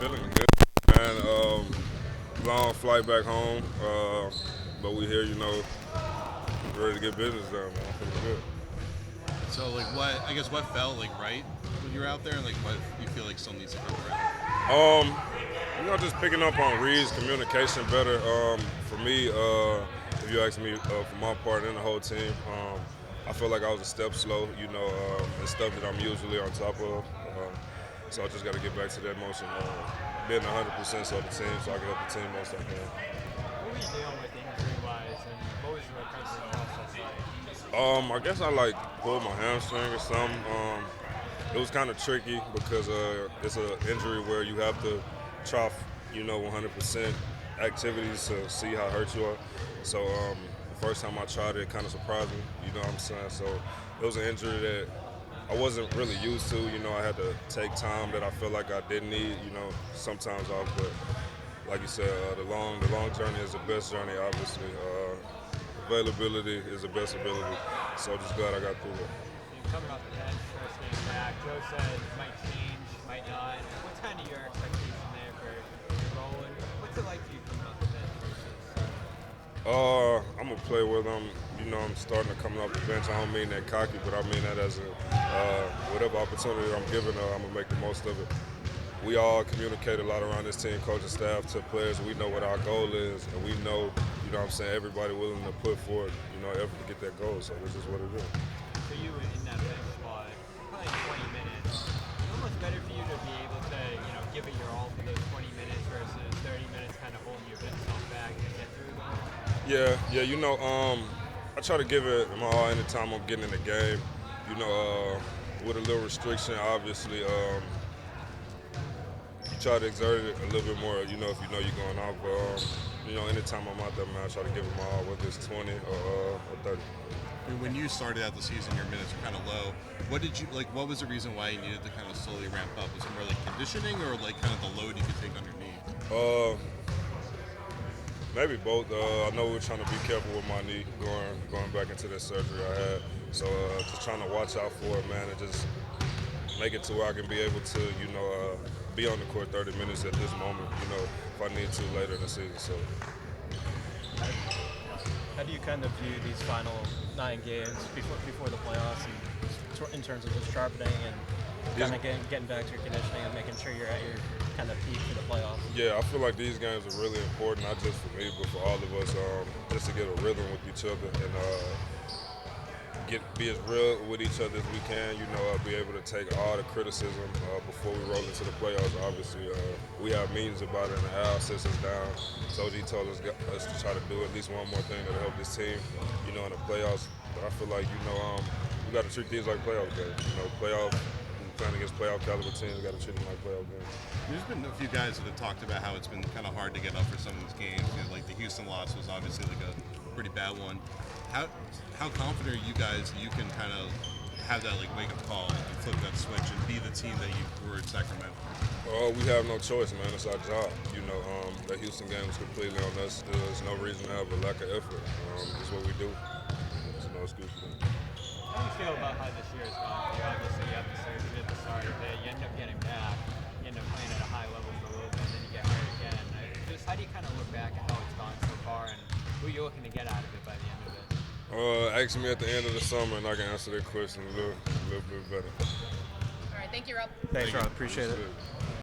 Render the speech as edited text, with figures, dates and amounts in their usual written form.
feeling good, man. Long flight back home, but we here, ready to get business done, man. Feeling good. So, what felt right when you were out there, and what you feel still needs to come right? Just picking up on reads, communication better. For me, if you ask me, for my part and the whole team, I feel like I was a step slow, and stuff that I'm usually on top of. So I just got to get back to that motion, being 100% so the team, so I can help the team most I can. What were you dealing with injury-wise, and what was the recovery process like? I guess I pulled my hamstring or something. It was kind of tricky because it's an injury where you have to try, 100% activities to see how hurt you are. So the first time I tried it, kind of surprised me. You know what I'm saying? So it was an injury that I wasn't really used to. I had to take time that I felt like I didn't need. Sometimes off, but like you said, the long journey is the best journey. Obviously, availability is the best ability. So just glad I got through it. You're coming off the bench, first game back. Joe said it might change, might not. What's kind of your expectation there for your role, and what's it like for you coming off the bench versus? I'm gonna play with them. I'm starting to come off the bench. I don't mean that cocky, but I mean that as whatever opportunity I'm given, I'm gonna make the most of it. We all communicate a lot around this team, coaching staff to players. We know what our goal is, and we know, everybody willing to put forward, effort to get that goal. So this is what it is. For you in that bench spot, playing 20 minutes, it's almost better for you to be able to, give it your all for those 20 minutes versus 30 minutes kind of holding yourself back and get through them. Yeah. I try to give it my all anytime I'm getting in the game. With a little restriction, obviously. You try to exert it a little bit more, if you're going off. But, anytime I'm out there, man, I try to give it my all, whether it's 20 or 30. When you started out the season, your minutes were kind of low. What did you what was the reason why you needed to kind of slowly ramp up? Was it more conditioning or kind of the load you could take underneath? Maybe both. I know we're trying to be careful with my knee going back into that surgery I had. So just trying to watch out for it, man, and just make it to where I can be able to, be on the court 30 minutes at this moment, if I need to later in the season. So. How do you kind of view these final 9 games before the playoffs, and in terms of just sharpening and kind of getting back to your conditioning and making sure you're at your kind of peak for the playoffs? Yeah, I feel like these games are really important, not just for me, but for all of us, just to get a rhythm with each other and be as real with each other as we can. Be able to take all the criticism before we roll into the playoffs. Obviously, we have meetings about it, and Al sits us down. So he told us to try to do at least one more thing to help this team, in the playoffs. But I feel like, we got to treat these like playoff games. Playing against playoff caliber teams, we got to treat them like playoff games. There's been a few guys that have talked about how it's been kind of hard to get up for some of these games. The Houston loss was obviously a pretty bad one. How confident are you guys that you can kind of have that wake-up call and flip that switch and be the team that you were in Sacramento? We have no choice, man. It's our job. That Houston game was completely on us. There's no reason to have a lack of effort. It's what we do. There's no excuse for that. How do you feel about how this year has gone for you? Obviously, you have the surgery at the start of it. You end up getting back. You end up playing at a high level for a little bit, and then you get hurt again. Just how do you kind of look back at how it's gone so far, and who you're looking to get out of it by the end of it? Ask me at the end of the summer, and I can answer that question a little bit better. All right, thank you, Rob. Thanks, Rob. Appreciate it.